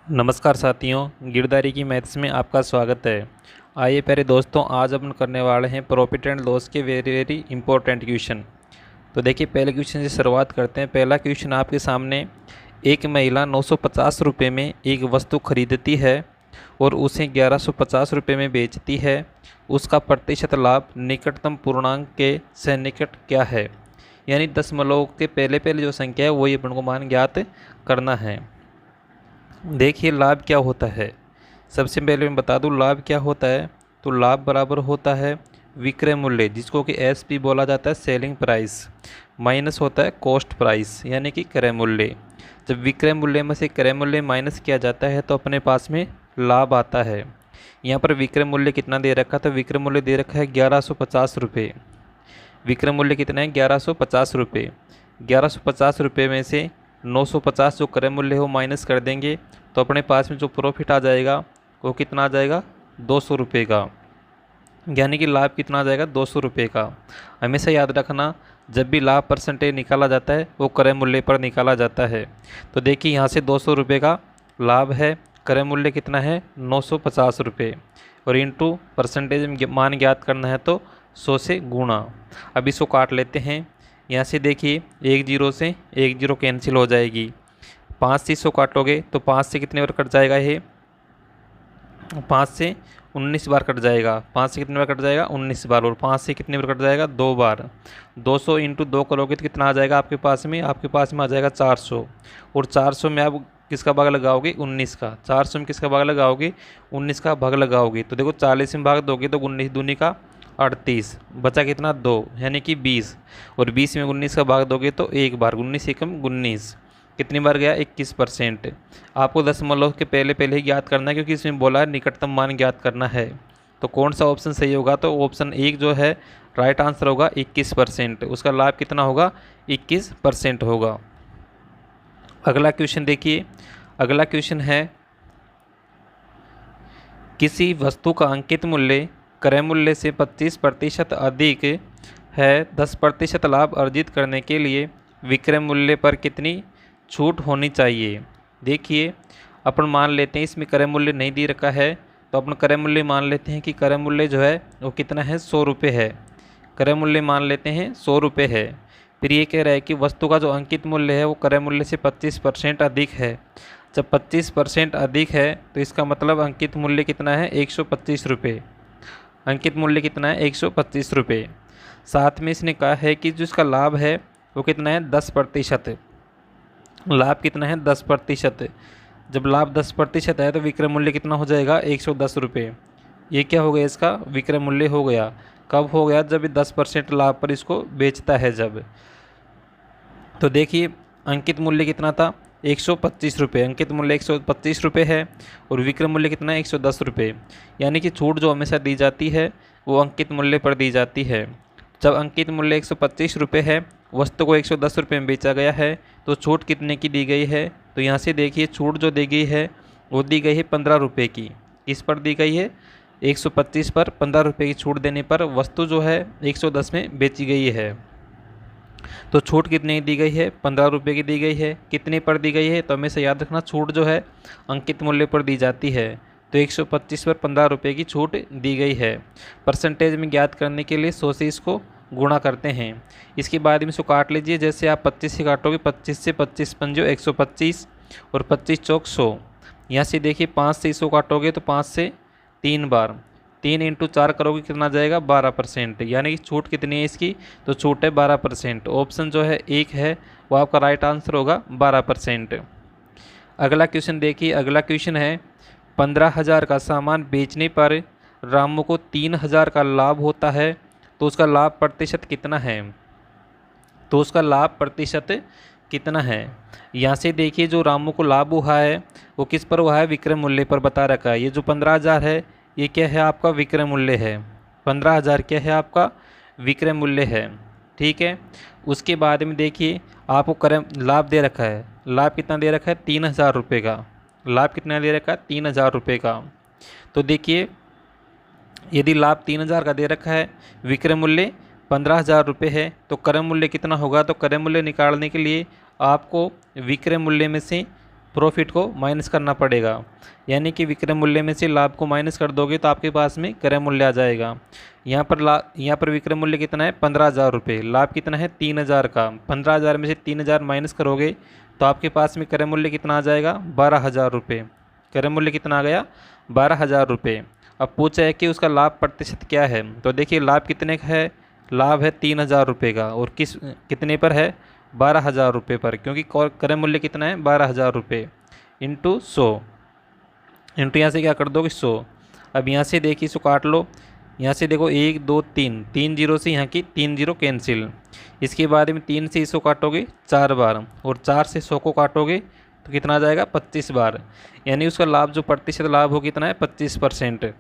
नमस्कार साथियों, गिरदारी की मैथ्स में आपका स्वागत है। आइए प्यारे दोस्तों, आज अपन करने वाले हैं प्रॉफिट एंड लॉस के वेरी वेरी इंपॉर्टेंट क्वेश्चन। तो देखिए, पहले क्वेश्चन से शुरुआत करते हैं। पहला क्वेश्चन आपके सामने, एक महिला 950 रुपये में एक वस्तु खरीदती है और उसे 1150 रुपये में बेचती है। उसका प्रतिशत लाभ निकटतम पूर्णांक के सन्निकट क्या है? यानी दशमलव के पहले पहले जो संख्या है वही अपन को मान ज्ञात करना है। देखिए, लाभ क्या होता है। सबसे पहले मैं बता दूं लाभ क्या होता है। तो लाभ बराबर होता है विक्रय मूल्य, जिसको कि एसपी बोला जाता है, सेलिंग प्राइस, माइनस होता है कॉस्ट प्राइस यानी कि क्रय मूल्य। जब विक्रय मूल्य में से क्रय मूल्य माइनस किया जाता है तो अपने पास में लाभ आता है। यहाँ पर विक्रय मूल्य कितना दे रखा है? तो विक्रय मूल्य दे रखा है 1150 रुपये। विक्रय मूल्य कितना है? 1150 रुपये। 1150 रुपये में से 950 जो क्रय मूल्य हो माइनस कर देंगे तो अपने पास में जो प्रॉफिट आ जाएगा वो कितना आ जाएगा? 200 रुपये का। यानी कि लाभ कितना आ जाएगा? 200 रुपये का। हमेशा याद रखना, जब भी लाभ परसेंटेज निकाला जाता है वो क्रय मूल्य पर निकाला जाता है। तो देखिए, यहाँ से 200 रुपये का लाभ है, क्रय मूल्य कितना है? 950 रुपये, और इंटू परसेंटेज मान ज्ञात करना है तो 100 से गुणा। अब इसको काट लेते हैं। यहाँ से देखिए, एक जीरो से एक जीरो कैंसिल हो जाएगी। 5 से 100 काटोगे तो 5 से कितने बार कट जाएगा? ये 5 से 19 बार कट जाएगा। 5 से कितने बार कट जाएगा? 19 बार। और 5 से कितने बार कट जाएगा? 2 बार। 200 इंटू 2 करोगे तो कितना आ जाएगा आपके पास में? आपके पास में आ जाएगा 400। और 400 में आप किसका भाग लगाओगे? 19 का। 400 में किसका भाग लगाओगे? 19 का भाग लगाओगे। तो देखो, 40 में भाग दोगे तो 19 दूनी का 38, बचा कितना? 2, यानी कि 20। और 20 में 19 का भाग दोगे तो एक बार, 19 एकम 19। कितनी बार गया? 21%। आपको दशमलव के पहले पहले ही ज्ञात करना है, क्योंकि इसमें बोला है निकटतम मान ज्ञात करना है। तो कौन सा ऑप्शन सही होगा? तो ऑप्शन एक जो है राइट आंसर होगा, 21%। उसका लाभ कितना होगा? 21% होगा। अगला क्वेश्चन देखिए। अगला क्वेश्चन है, किसी वस्तु का अंकित मूल्य क्रय मूल्य से 25% अधिक है। 10% लाभ अर्जित करने के लिए विक्रय मूल्य पर कितनी छूट होनी चाहिए? देखिए, अपन मान लेते हैं इसमें क्रय मूल्य नहीं दे रखा है, तो अपन क्रय मूल्य मान लेते हैं कि क्रय मूल्य जो है वो कितना है? 100 रुपये है। क्रय मूल्य मान लेते हैं 100 रुपये है। फिर ये कह रहा है कि वस्तु का जो अंकित मूल्य है वो क्रय मूल्य से 25% अधिक है। जब 25% अधिक है तो इसका मतलब अंकित मूल्य कितना है? 125 रुपये। अंकित मूल्य कितना है? 125 रुपये। साथ में इसने कहा है कि जो इसका लाभ है वो कितना है? 10%। लाभ कितना है? 10%। जब लाभ 10% है तो विक्रय मूल्य कितना हो जाएगा? 110 रुपये। ये क्या हो गया? इसका विक्रय मूल्य हो गया। कब हो गया? जब ये 10% लाभ पर इसको बेचता है जब। तो देखिए, अंकित मूल्य कितना था? 125 रुपये। अंकित मूल्य 125 रुपये है और विक्रय मूल्य कितना है? 110 रुपये। यानी कि छूट जो हमेशा दी जाती है वो अंकित मूल्य पर दी जाती है। जब अंकित मूल्य 125 रुपये है, वस्तु को 110 रुपये में बेचा गया है, तो छूट कितने की दी गई है? तो यहाँ से देखिए, छूट जो दी गई है वो दी गई है 15 रुपये की। किस पर दी गई है? 125 पर 15 रुपये की छूट देने पर वस्तु जो है 110 में बेची गई है। तो छूट कितने की दी गई है? 15 रुपये की दी गई है। कितने पर दी गई है? तो हमेशा याद रखना, छूट जो है अंकित मूल्य पर दी जाती है। तो 125 पर 15 रुपये की छूट दी गई है। परसेंटेज में ज्ञात करने के लिए 100 से इसको गुणा करते हैं। इसके बाद में इसको काट लीजिए। जैसे आप 25 से काटोगे, 25 से 25 पंजो 125 और 25 चौक 100। यहाँ से देखिए, 5 से 100 काटोगे तो 5 से 3 बार, 3 इंटू 4 करोगे कितना जाएगा? 12%। यानी कि छूट कितनी है इसकी? तो छूट है 12%। ऑप्शन जो है एक है वो आपका राइट आंसर होगा, 12%। अगला क्वेश्चन देखिए। अगला क्वेश्चन है, 15,000 का सामान बेचने पर रामू को 3,000 का लाभ होता है, तो उसका लाभ प्रतिशत कितना है? तो उसका लाभ प्रतिशत कितना है? यहाँ से देखिए, जो रामू को लाभ हुआ है वो किस पर हुआ है? विक्रय मूल्य पर बता रखा है। ये जो 15,000 है ये क्या है? आपका विक्रय मूल्य है। 15,000 क्या है? आपका विक्रय मूल्य है। ठीक है। उसके बाद में देखिए, आपको क्रय लाभ दे रखा है। लाभ कितना दे रखा है? 3,000 रुपये का। लाभ कितना दे रखा है? 3,000 रुपये का। तो देखिए, यदि लाभ 3,000 का दे रखा है, विक्रय मूल्य 15,000 रुपये है, तो क्रय मूल्य कितना होगा? तो क्रय मूल्य निकालने के लिए आपको विक्रय मूल्य में से प्रॉफिट को माइनस करना पड़ेगा, यानी कि विक्रय मूल्य में से लाभ को माइनस कर दोगे तो आपके पास में क्रय मूल्य आ जाएगा। यहाँ पर विक्रय मूल्य कितना है 15,000 रुपये, लाभ कितना है 3,000 का। 15,000 में से 3,000 माइनस करोगे तो आपके पास में क्रय मूल्य कितना आ जाएगा 12,000 रुपये। क्रय मूल्य कितना आ गया 12,000 रुपये। अब पूछा है कि उसका लाभ प्रतिशत क्या है, तो देखिए लाभ कितने का है, लाभ है 3,000 रुपये का, और कितने पर है 12,000 रुपये पर, क्योंकि क्रय मूल्य कितना है 12,000 रुपये इंटू 100, इंटू यहाँ से क्या कर दोगे 100। अब यहाँ से देखिए इसको काट लो, यहाँ से देखो 1 2 3, 3 जीरो से यहाँ की 3 जीरो कैंसिल। इसके बाद में 3 से इसको काटोगे 4 बार, और 4 से 100 को काटोगे तो कितना आ जाएगा 25 बार, यानी उसका लाभ जो प्रतिशत लाभ हो कितना है 25%।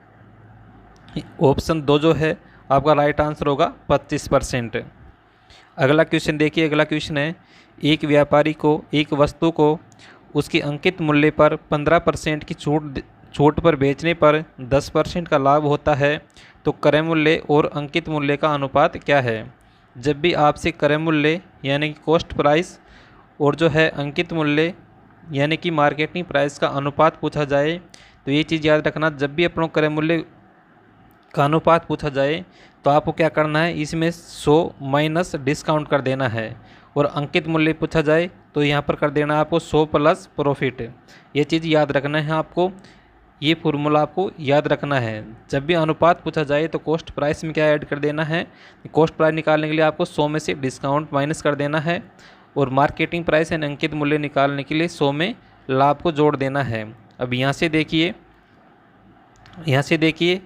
ऑप्शन 2 जो है आपका राइट आंसर होगा 25%। अगला क्वेश्चन देखिए, अगला क्वेश्चन है एक व्यापारी को एक वस्तु को उसके अंकित मूल्य पर 15% की छूट पर बेचने पर 10% का लाभ होता है, तो क्रय मूल्य और अंकित मूल्य का अनुपात क्या है। जब भी आपसे क्रय मूल्य यानी कि कॉस्ट प्राइस और जो है अंकित मूल्य यानी कि मार्केटिंग प्राइस का अनुपात पूछा जाए तो ये चीज़ याद रखना, जब भी अपनों क्रय मूल्य का अनुपात पूछा जाए तो आपको क्या करना है, इसमें 100 माइनस डिस्काउंट कर देना है, और अंकित मूल्य पूछा जाए तो यहाँ पर कर देना है आपको 100 प्लस प्रॉफिट। ये चीज़ याद रखना है आपको, ये फॉर्मूला आपको याद रखना है। जब भी अनुपात पूछा जाए तो कॉस्ट प्राइस में क्या ऐड कर देना है, कॉस्ट प्राइस निकालने के लिए आपको 100 में से डिस्काउंट माइनस कर देना है, और मार्केटिंग प्राइस यानी अंकित मूल्य निकालने के लिए 100 में लाभ को जोड़ देना है। अब यहाँ से देखिए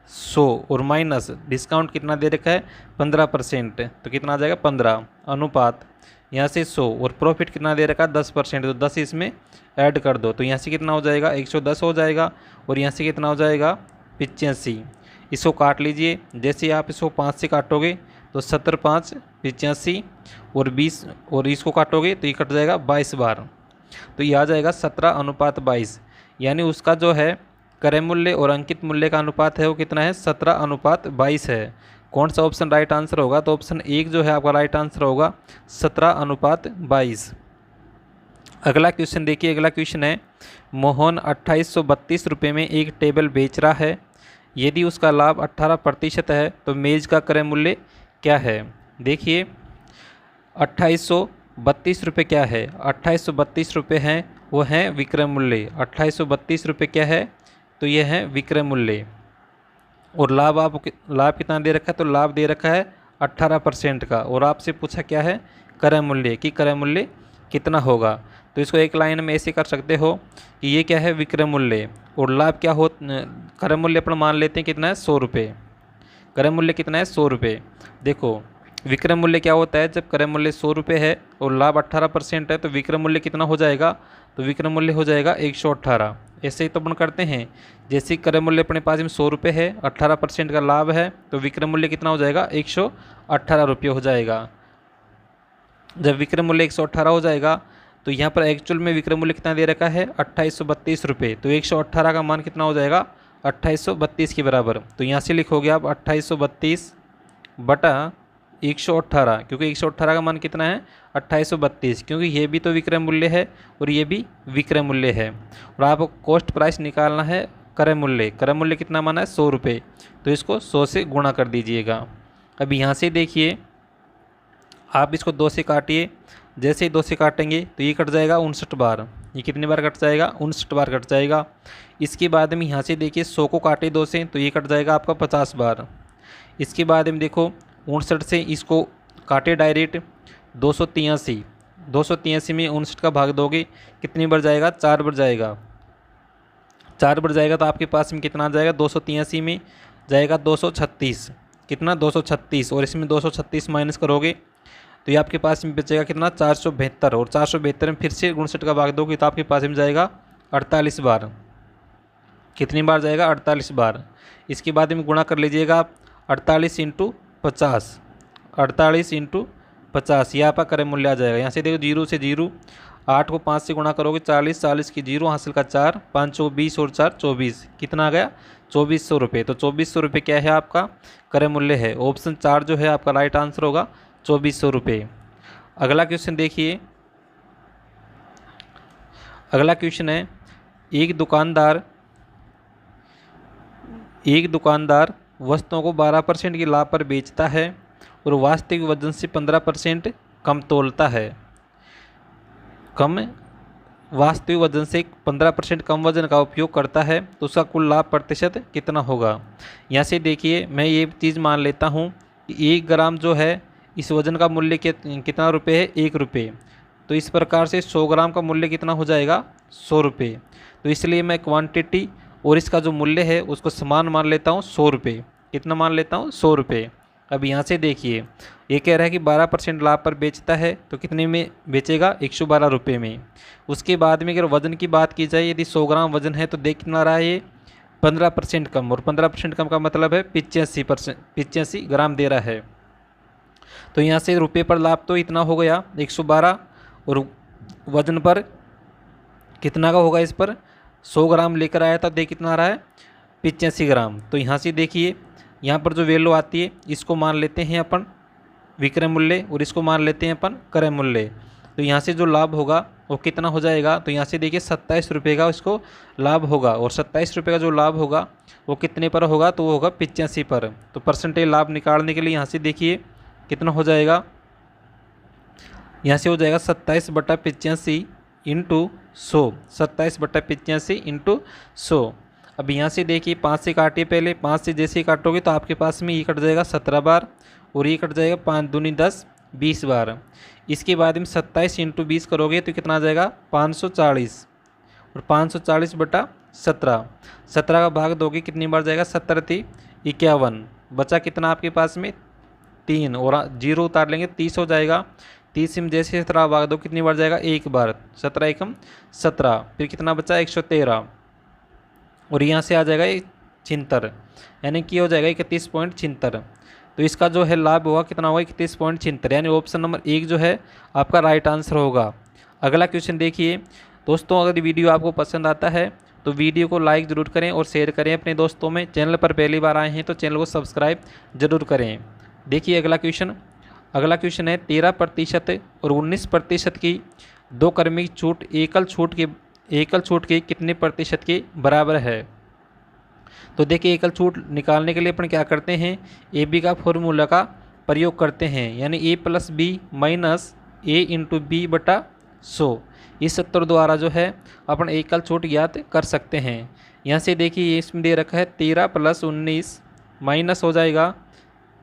100 और माइनस डिस्काउंट कितना दे रखा है 15%, तो कितना आ जाएगा 15 अनुपात यहाँ से 100, और प्रॉफिट कितना दे रखा है 10%, तो 10 इसमें ऐड कर दो, तो यहाँ से कितना हो जाएगा 110 हो जाएगा, और यहाँ से कितना हो जाएगा 85। इसको काट लीजिए, जैसे आप इसको 5 से काटोगे तो 70 5 85, और 20 और इसको काटोगे तो ये कट जाएगा 22 बार, तो ये आ जाएगा 17:22, यानी उसका जो है क्रय मूल्य और अंकित मूल्य का अनुपात है वो कितना है 17:22 है। कौन सा ऑप्शन राइट आंसर होगा, तो ऑप्शन 1 जो है आपका राइट आंसर होगा 17:22। अगला क्वेश्चन देखिए, अगला क्वेश्चन है मोहन 2832 रुपये में एक टेबल बेच रहा है, यदि उसका लाभ 18% है तो मेज़ का क्रय मूल्य क्या है। देखिए 2832 रुपये क्या है, 2832 रुपये हैं वो हैं विक्रय मूल्य। 2832 रुपये क्या है, तो ये है विक्रय मूल्य, और लाभ कितना दे रखा है, तो लाभ दे रखा है 18% का, और आपसे पूछा क्या है क्रय मूल्य कि क्रय मूल्य कितना होगा। तो इसको एक लाइन में ऐसे कर सकते हो कि ये क्या है विक्रय मूल्य, और लाभ क्या हो, क्रय मूल्य अपन मान लेते हैं कितना है 100 रुपये। क्रय मूल्य कितना है 100 रुपये। देखो विक्रय मूल्य क्या होता है, जब क्रय मूल्य 100 रुपये है और लाभ 18% है तो विक्रय मूल्य कितना हो जाएगा, तो विक्रय मूल्य हो जाएगा 118। ऐसे ही तो अपन करते हैं, जैसे क्रय मूल्य अपने पास में 100 रुपये है, 18% का लाभ है, तो विक्रय मूल्य कितना हो जाएगा 118 रुपये हो जाएगा। जब विक्रय मूल्य 118 हो जाएगा तो यहाँ पर एक्चुअल में विक्रय मूल्य कितना दे रखा है 2832 रुपये, तो 118 का मान कितना हो जाएगा 2832 के बराबर। तो यहाँ से लिखोगे आप 2832 बटा 118, क्योंकि 118 का मान कितना है 2832, क्योंकि ये भी तो विक्रय मूल्य है और ये भी विक्रय मूल्य है, और आपको कॉस्ट प्राइस निकालना है क्रय मूल्य। क्रय मूल्य कितना माना है 100 रुपये, तो इसको 100 से गुणा कर दीजिएगा। अब यहाँ से देखिए आप इसको 2 से काटिए, जैसे ही 2 से काटेंगे तो ये कट जाएगा 59 बार। ये कितनी बार कट जाएगा 59 बार कट जाएगा। इसके बाद में यहाँ से देखिए 100 को काटे 2 से तो ये कट जाएगा आपका 50 बार। इसके बाद में देखो 59 से इसको काटे डायरेक्ट 283 में 59 का भाग दोगे कितनी बार जाएगा 4 बार जाएगा। 4 बार जाएगा तो आपके पास में कितना आ जाएगा 283 में जाएगा 236, कितना 236, और इसमें 236 माइनस करोगे तो ये आपके पास में बचेगा कितना 472, और 472 में फिर से 59 का भाग दोगे तो आपके पास में जाएगा 48 बार। कितनी बार जाएगा 48 बार। इसके बाद में गुणा कर लीजिएगा आप 48 × 50, 48 × 50, यहाँ पर क्रय मूल्य आ जाएगा। यहाँ से देखो 0 से 0, 8 को 5 से गुणा करोगे 40, 40 की 0 हासिल का 4, 5 को 20 और 4 24, कितना आ गया 2400 रुपये। तो 2400 रुपये क्या है आपका क्रय मूल्य है। ऑप्शन 4 जो है आपका राइट आंसर होगा 2400 रुपये। अगला क्वेश्चन देखिए, अगला क्वेश्चन है, एक दुकानदार वस्तुओं को 12% के लाभ पर बेचता है और वास्तविक वजन से 15% कम तोलता है। वास्तविक वजन से 15% कम वजन का उपयोग करता है तो उसका कुल लाभ प्रतिशत कितना होगा। यहाँ से देखिए, मैं ये चीज़ मान लेता हूँ कि 1 ग्राम जो है इस वजन का मूल्य कितना रुपये है, 1 रुपये। तो इस प्रकार से 100 ग्राम का मूल्य कितना हो जाएगा, 100 रुपये। तो इसलिए मैं क्वांटिटी और इसका जो मूल्य है उसको समान मान लेता हूँ, 100 रुपये। कितना मान लेता हूँ, 100 रुपये। अब यहाँ से देखिए, ये कह रहा है कि 12% लाभ पर बेचता है तो कितने में बेचेगा, 112 रुपये में। उसके बाद में अगर वज़न की बात की जाए, यदि 100 ग्राम वज़न है तो देख कितना रहा है ये, 15% कम। और 15% कम का मतलब है 85 ग्राम दे रहा है। तो यहाँ से रुपये पर लाभ तो इतना हो गया 112, और वज़न पर कितना का होगा, इस पर 100 ग्राम लेकर आया था, देख कितना आ रहा है, 85 ग्राम। तो यहाँ से देखिए, यहाँ पर जो वैल्यू आती है इसको मान लेते हैं अपन विक्रय मूल्य और इसको मान लेते हैं अपन क्रय मूल्य। तो यहाँ से जो लाभ होगा वो कितना हो जाएगा, तो यहाँ से देखिए 27 रुपये का इसको लाभ होगा, और 27 रुपये का जो लाभ होगा वो कितने पर होगा, तो वो होगा 85 पर। तो परसेंटेज लाभ निकालने के लिए यहाँ से देखिए कितना हो जाएगा, यहाँ से हो जाएगा 27/85 इंटू 100, 27/85 इंटू 100। अब यहाँ से देखिए 5 से काटिए, पहले 5 से जैसे ही काटोगे तो आपके पास में ये कट जाएगा 17 बार, और ये कट जाएगा 5 दूनी 10, 20 बार। इसके बाद में 27 इंटू 20 करोगे तो कितना आ जाएगा, 540, और 540/17, 17 का भाग दोगे कितनी बार जाएगा, 17 × 51, बचा कितना आपके पास में 3, और 0 उतार लेंगे 30 हो जाएगा। 30 में जैसे 17 भाग दो कितनी बार जाएगा, 1 बार, 17 एकम 17, फिर कितना बचा 113, और यहाँ से आ जाएगा 76, यानी कि हो जाएगा 31.76। तो इसका जो है लाभ होगा कितना होगा, 31.76, यानी ऑप्शन नंबर 1 जो है आपका राइट आंसर होगा। अगला क्वेश्चन देखिए दोस्तों, अगर वीडियो आपको पसंद आता है तो वीडियो को लाइक ज़रूर करें और शेयर करें अपने दोस्तों में। चैनल पर पहली बार आए हैं तो चैनल को सब्सक्राइब जरूर करें। देखिए अगला क्वेश्चन है, 13% और 19% की दो क्रमिक छूट एकल छूट के कितने प्रतिशत के बराबर है। तो देखिए, एकल छूट निकालने के लिए अपन क्या करते हैं, ए बी का फॉर्मूला का प्रयोग करते हैं, यानी a + b - a × b/100। इस सूत्र द्वारा जो है अपन एकल छूट ज्ञात कर सकते हैं। यहाँ से देखिए इसमें दे रखा है 13 + 19 माइनस हो जाएगा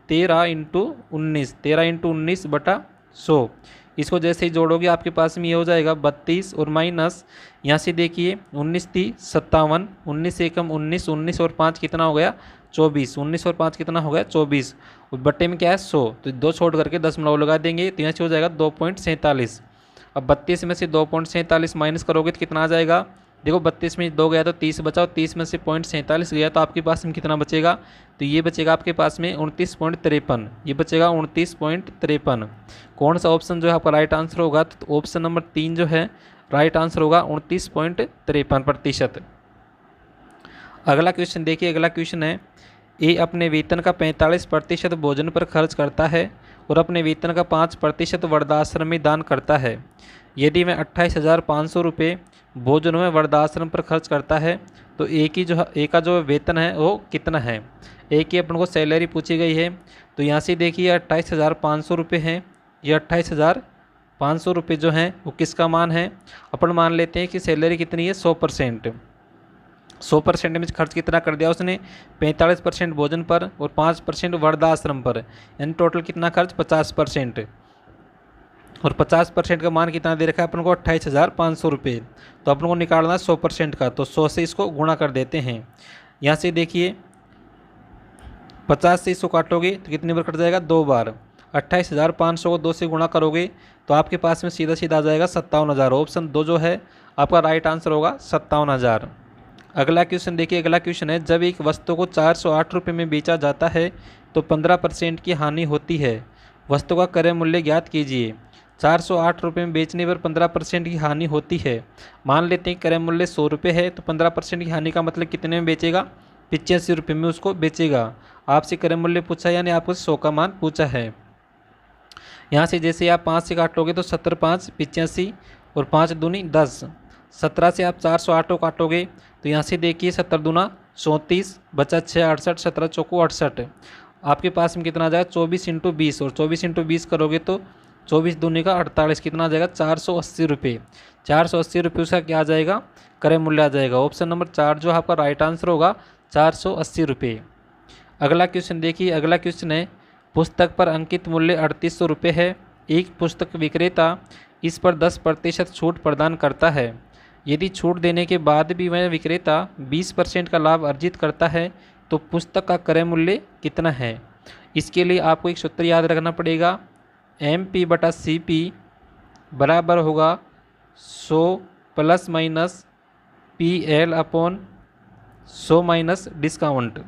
13 × 19, 13 × 19/100। इसको जैसे ही जोड़ोगे आपके पास में ये हो जाएगा 32, और माइनस यहाँ से देखिए 19 × 3 = 57, 19 एकम 19, 19 और 5 कितना हो गया 24, 19 और 5 कितना हो गया 24, और बट्टे में क्या है 100, तो 2 छोड़ करके 10 लगा देंगे तो यहाँ से हो जाएगा 2.47। अब 32 में से 2.47 माइनस करोगे तो कितना आ जाएगा, देखो 32 में 2 गया तो 30 बचा, और 30 में से 0.47 गया तो आपके पास में कितना बचेगा, तो ये बचेगा आपके पास में 29.53, ये बचेगा 29.53। कौन सा ऑप्शन जो है आपका राइट आंसर होगा, तो ऑप्शन नंबर 3 जो है राइट आंसर होगा 29.53%। अगला क्वेश्चन देखिए, अगला क्वेश्चन है, ए अपने वेतन का 45% भोजन पर खर्च करता है और अपने वेतन का 5% वृद्धाश्रम में दान करता है। यदि वह 28,500 रुपये भोजन में वृद्धाश्रम पर खर्च करता है तो ए का जो वेतन है वो कितना है। ए की अपन को सैलरी पूछी गई है, तो यहाँ से देखिए 28,500 रुपये हैं, ये 28,500 रुपये जो हैं वो किसका मान है, अपन मान लेते हैं कि सैलरी कितनी है 100%। 100% में खर्च कितना कर दिया उसने, 45% भोजन पर और 5% वृद्धाश्रम पर, यानी टोटल कितना खर्च 50%, और 50% का मान कितना दे रखा है अपन को 28,500 रुपये। तो अपन को निकालना 100% का, तो 100 से इसको गुणा कर देते हैं। यहाँ से देखिए 50 से इसको काटोगे तो कितनी बार कट जाएगा, 2 बार। 28,500 को 2 से गुणा करोगे तो आपके पास में सीधा सीधा आ जाएगा 57,000। ऑप्शन 2 जो है आपका राइट आंसर होगा 57,000। अगला क्वेश्चन देखिए, अगला क्वेश्चन है, जब एक वस्तु को 408 रुपये में बेचा जाता है तो 15% की हानि होती है। वस्तु का क्रय मूल्य ज्ञात कीजिए। 408 रुपये में बेचने पर 15% की हानि होती है। मान लेते हैं क्रय मूल्य 100 रुपये है, तो 15% की हानि का मतलब कितने में बेचेगा, 85 रुपये में उसको बेचेगा। आपसे क्रय मूल्य पूछा है, यानी आपको 100 का मान पूछा है। यहाँ से जैसे आप 5 से काटोगे तो 70 × 5 = 85, और 5 दूनी 10, 17 से आप 408 काटोगे तो यहाँ से देखिए 17 दूना 34, बचा 6 68, 17 चौको 68। आपके पास में कितना आ जाएगा 24 इंटू 20, और 24 इंटू 20 करोगे तो 24 दूनी का 48, कितना आ जाएगा 480 रुपये। 480 रुपये उसका क्या आ जाएगा, क्रय मूल्य आ जाएगा। ऑप्शन नंबर 4 जो आपका राइट आंसर होगा 480 रुपये। अगला क्वेश्चन देखिए, अगला क्वेश्चन है पुस्तक पर अंकित मूल्य 3800 रुपये है। एक पुस्तक विक्रेता इस पर 10% छूट प्रदान करता है। यदि छूट देने के बाद भी वह विक्रेता 20% का लाभ अर्जित करता है तो पुस्तक का क्रय मूल्य कितना है। इसके लिए आपको एक सूत्र याद रखना पड़ेगा, MP/CP बराबर होगा 100 plus minus PL/100 minus discount.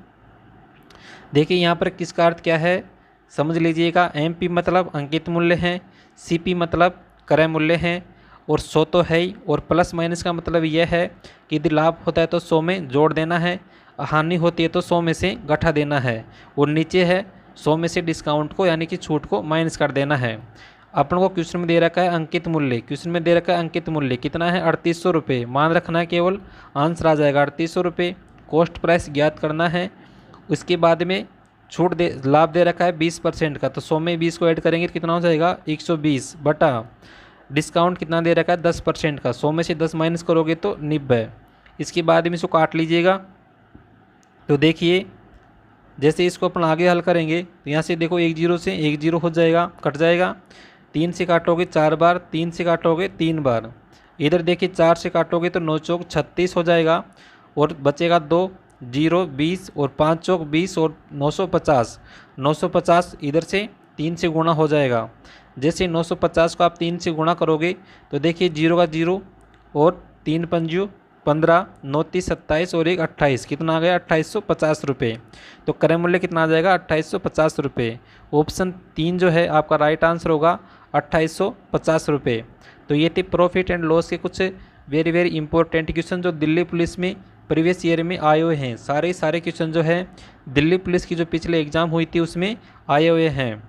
देखिए यहाँ पर किसका अर्थ क्या है समझ लीजिएगा। MP मतलब अंकित मूल्य है, CP मतलब क्रय मूल्य है, और 100 तो है ही, और प्लस माइनस का मतलब यह है कि यदि लाभ होता है तो 100 में जोड़ देना है, हानि होती है तो 100 में से घटा देना है, और नीचे है 100 में से डिस्काउंट को यानी कि छूट को माइनस कर देना है। अपन को क्वेश्चन में दे रखा है अंकित मूल्य, क्वेश्चन में दे रखा है अंकित मूल्य कितना है 3800 रुपये, मान रखना है केवल, आंसर आ जाएगा 3800 रुपये। कॉस्ट प्राइस ज्ञात करना है, उसके बाद में छूट लाभ दे रखा है 20% का, तो 100 में 20 को ऐड करेंगे तो कितना हो जाएगा 120, बटा डिस्काउंट कितना दे रखा है 10% का, 100 में से 10 माइनस करोगे तो 90। इसके बाद में इसको काट लीजिएगा। तो देखिए जैसे इसको अपन आगे हल करेंगे तो यहाँ से देखो 1 0 से 1 0 हो जाएगा, कट जाएगा। 3 से काटोगे 4 बार, 3 से काटोगे 3 बार। इधर देखिए 4 से काटोगे तो 9 चौक 36 हो जाएगा, और बचेगा 2 0 20, और 5 चौक 20, और 950। 950 इधर से 3 से गुणा हो जाएगा। जैसे 950 को आप 3 से गुणा करोगे तो देखिए 0 का 0, और 3 पंजू 15, 9 30 27, और 1 28, कितना आ गया 2850 रुपये। तो क्रय मूल्य कितना आ जाएगा 2850 रुपये। ऑप्शन 3 जो है आपका राइट आंसर होगा 2850 रुपये। तो ये थे प्रॉफिट एंड लॉस के कुछ वेरी वेरी इंपॉर्टेंट क्वेश्चन जो दिल्ली पुलिस में प्रीवियस ईयर में आए हुए हैं। सारे क्वेश्चन जो है दिल्ली पुलिस की जो पिछले एग्ज़ाम हुई थी उसमें आए हुए हैं।